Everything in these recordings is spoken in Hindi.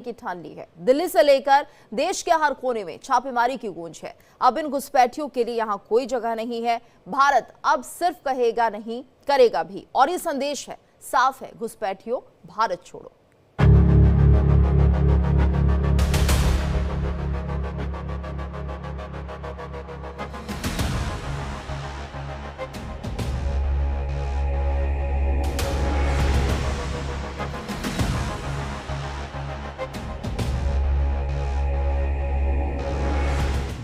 की ठान ली है। दिल्ली से लेकर देश के हर कोने में छापेमारी की गूंज है। अब इन घुसपैठियों के लिए यहां कोई जगह नहीं है। भारत अब सिर्फ कहेगा नहीं, करेगा भी। और ये संदेश है, साफ है, घुसपैठियों भारत छोड़ो।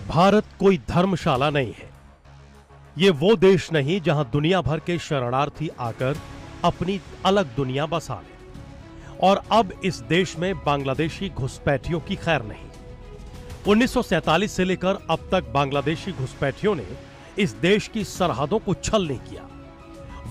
भारत कोई धर्मशाला नहीं है। ये वो देश नहीं जहां दुनिया भर के शरणार्थी आकर अपनी अलग दुनिया बसा लें। और अब इस देश में बांग्लादेशी घुसपैठियों की खैर नहीं। 1947 से लेकर अब तक बांग्लादेशी घुसपैठियों ने इस देश की सरहदों को छल नहीं किया।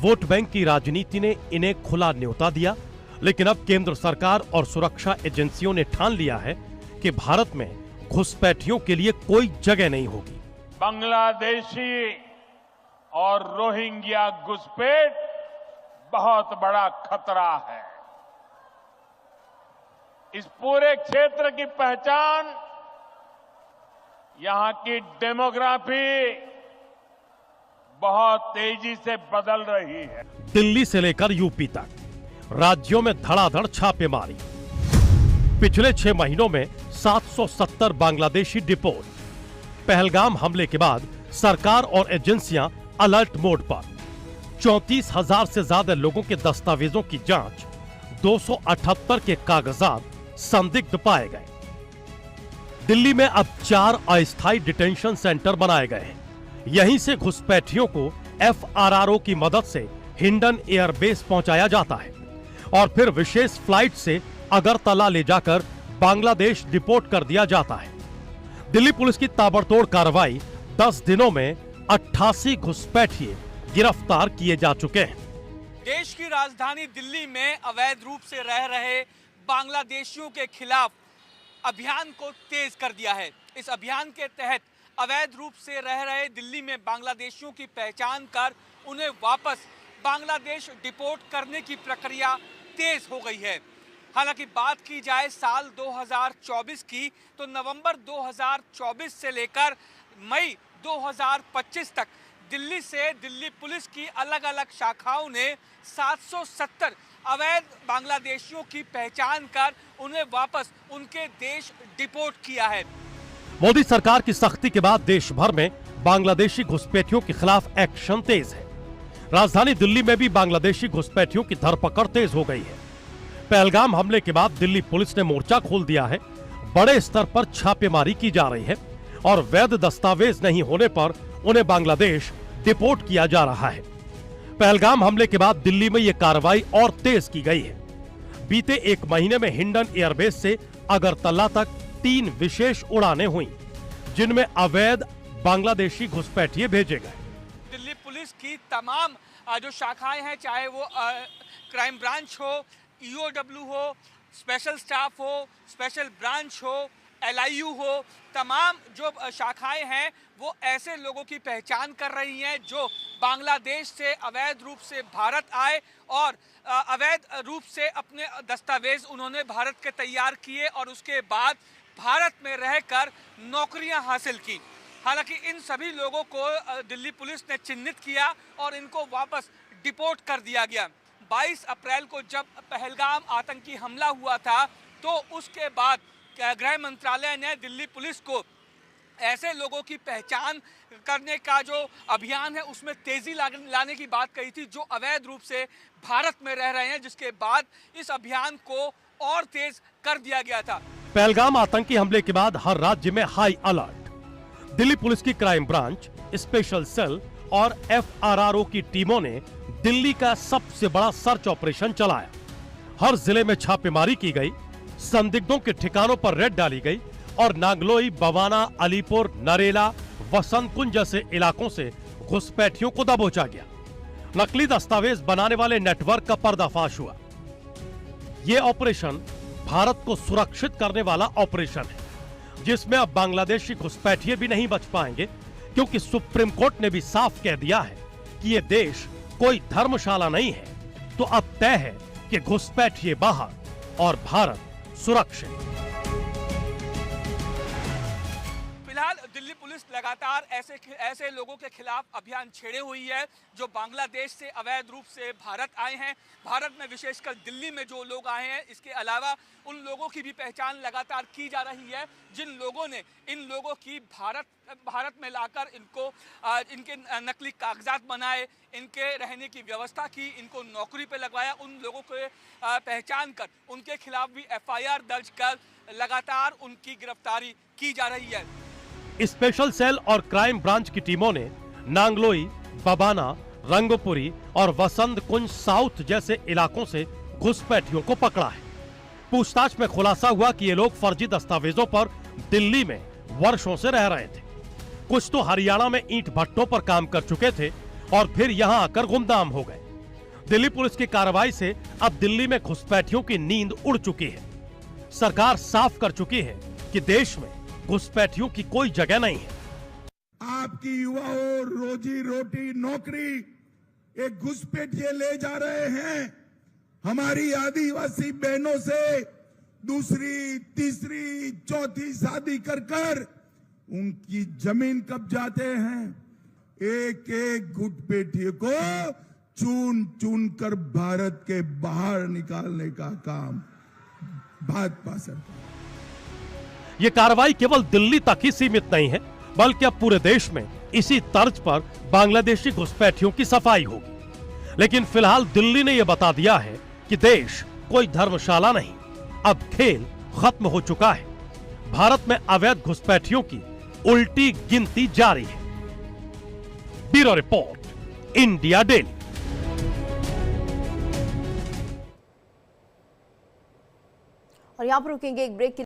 वोट बैंक की राजनीति ने इन्हें खुला न्योता दिया, लेकिन अब केंद्र सरकार और सुरक्षा एजेंसियों ने ठान लिया है कि भारत में घुसपैठियों के लिए कोई जगह नहीं होगी। बांग्लादेशी और रोहिंग्या घुसपैठ बहुत बड़ा खतरा है। इस पूरे क्षेत्र की पहचान, यहां की डेमोग्राफी बहुत तेजी से बदल रही है। दिल्ली से लेकर यूपी तक राज्यों में धड़ाधड़ छापेमारी। पिछले 6 महीनों में 770 बांग्लादेशी डिपोर्ट। पहलगाम हमले के बाद सरकार और एजेंसियां अलर्ट मोड पर। 34,000 से ज्यादा लोगों के दस्तावेजों की जांच। 278 के कागजात संदिग्ध पाए गए। दिल्ली में अब 4 अस्थायी डिटेंशन सेंटर बनाए गए हैं। यहीं से घुसपैठियों को FRRO की मदद से हिंडन एयरबेस पहुंचाया जाता है और फिर विशेष फ्लाइट से अगरतला ले जाकर बांग्लादेश डिपोर्ट कर दिया जाता है। दिल्ली पुलिस की ताबड़तोड़ कार्रवाई 10 दिनों में 88 घुसपैठिए गिरफ्तार किए जा चुके हैं। देश की राजधानी दिल्ली में अवैध रूप से रह रहे बांग्लादेशियों के खिलाफ अभियान को तेज कर दिया है। इस अभियान के तहत अवैध रूप से रह रहे दिल्ली में बांग्लादेशियों की पहचान कर उन्हें वापस बांग्लादेश डिपोर्ट करने की प्रक्रिया तेज हो गई है। हालांकि बात की जाए साल 2024 की, तो नवंबर 2024 से लेकर मई 2025 तक दिल्ली से दिल्ली पुलिस की अलग अलग शाखाओं ने 770 अवैध बांग्लादेशियों की पहचान कर उन्हें वापस उनके देश डिपोर्ट किया है। मोदी सरकार की सख्ती के बाद देश भर में बांग्लादेशी घुसपैठियों के खिलाफ एक्शन तेज है। राजधानी दिल्ली में भी बांग्लादेशी घुसपैठियों की धरपकड़ तेज हो गई है। पहलगाम हमले के बाद दिल्ली पुलिस ने मोर्चा खोल दिया है। बड़े स्तर पर छापेमारी की जा रही है और वैध दस्तावेज नहीं होने पर उन्हें बांग्लादेश डिपोर्ट किया जा रहा है। पहलगाम हमले के बाद दिल्ली में यह कार्रवाई और तेज की गई है। बीते 1 महीने में हिंडन एयरबेस से अगरतला तक 3 विशेष उड़ानें हुई, जिनमें अवैध बांग्लादेशी घुसपैठिए भेजे गए। दिल्ली पुलिस की तमाम जो शाखाएं हैं, चाहे वो क्राइम ब्रांच हो, EOW हो, स्पेशल स्टाफ हो, स्पेशल ब्रांच हो, LIU हो, तमाम जो शाखाएं हैं वो ऐसे लोगों की पहचान कर रही हैं जो बांग्लादेश से अवैध रूप से भारत आए और अवैध रूप से अपने दस्तावेज उन्होंने भारत के तैयार किए और उसके बाद भारत में रहकर नौकरियां हासिल की। हालांकि इन सभी लोगों को दिल्ली पुलिस ने चिन्हित किया और इनको वापस डिपोर्ट कर दिया गया। 22 अप्रैल को जब पहलगाम आतंकी हमला हुआ था, तो उसके बाद गृह मंत्रालय ने दिल्ली पुलिस को ऐसे लोगों की पहचान करने का जो अभियान है उसमें तेजी लाने की बात कही थी जो अवैध रूप से भारत में रह रहे हैं, जिसके बाद इस अभियान को और तेज कर दिया गया था। पहलगाम आतंकी हमले के बाद हर राज्य में हाई अलर्ट। दिल्ली पुलिस की क्राइम ब्रांच, स्पेशल सेल और FRRO की टीमों ने दिल्ली का सबसे बड़ा सर्च ऑपरेशन चलाया। हर जिले में छापेमारी की गई, संदिग्धों के ठिकानों पर रेड डाली गई और नांगलोई, बवाना, अलीपुर, नरेला, वसंत कुंज जैसे इलाकों से घुसपैठियों को दबोचा गया। नकली दस्तावेज बनाने वाले नेटवर्क का पर्दाफाश हुआ। यह ऑपरेशन भारत को सुरक्षित करने वाला ऑपरेशन है, जिसमें अब बांग्लादेशी घुसपैठिए भी नहीं बच पाएंगे, क्योंकि सुप्रीम कोर्ट ने भी साफ कह दिया है कि यह देश कोई धर्मशाला नहीं है। तो अब तय है कि घुसपैठिए बाहर और भारत सुरक्षित। फिलहाल दिल्ली पुलिस लगातार ऐसे लोगों के खिलाफ अभियान छेड़े हुई है जो बांग्लादेश से अवैध रूप से भारत आए हैं। भारत में विशेषकर दिल्ली में जो लोग आए हैं, इसके अलावा उन लोगों की भी पहचान लगातार की जा रही है जिन लोगों ने इन लोगों की भारत में लाकर इनके नकली कागजात बनाए, इनके रहने की व्यवस्था की, इनको नौकरी पे लगवाया। उन लोगों को पहचान कर उनके खिलाफ भी FIR दर्ज कर लगातार उनकी गिरफ्तारी की जा रही है। स्पेशल सेल और क्राइम ब्रांच की टीमों ने नांगलोई, बबाना, रंगपुरी और वसंत कुंज साउथ जैसे इलाकों से घुसपैठियों को पकड़ा है। पूछताछ में खुलासा हुआ कि ये लोग फर्जी दस्तावेजों पर दिल्ली में वर्षों से रह रहे थे। कुछ तो हरियाणा में ईंट भट्टों पर काम कर चुके थे और फिर यहां आकर गुमनाम हो गए। दिल्ली पुलिस की कार्रवाई से अब दिल्ली में घुसपैठियों की नींद उड़ चुकी है। सरकार साफ कर चुकी है कि देश में घुसपैठियों की कोई जगह नहीं है। आपकी युवाओं रोजी रोटी नौकरी एक घुसपैठिए ले जा रहे हैं। हमारी आदिवासी बहनों से दूसरी, तीसरी, चौथी शादी कर कर उनकी जमीन कब्जाते हैं। एक एक घुसपैठिए को चुन चुन कर भारत के बाहर निकालने का काम भाजपा सरकार। ये कार्रवाई केवल दिल्ली तक ही सीमित नहीं है, बल्कि अब पूरे देश में इसी तर्ज पर बांग्लादेशी घुसपैठियों की सफाई होगी। लेकिन फिलहाल दिल्ली ने यह बता दिया है कि देश कोई धर्मशाला नहीं, अब खेल खत्म हो चुका है। भारत में अवैध घुसपैठियों की उल्टी गिनती जारी है। Bureau report, India daily. और यहां पर रुकेंगे एक ब्रेक के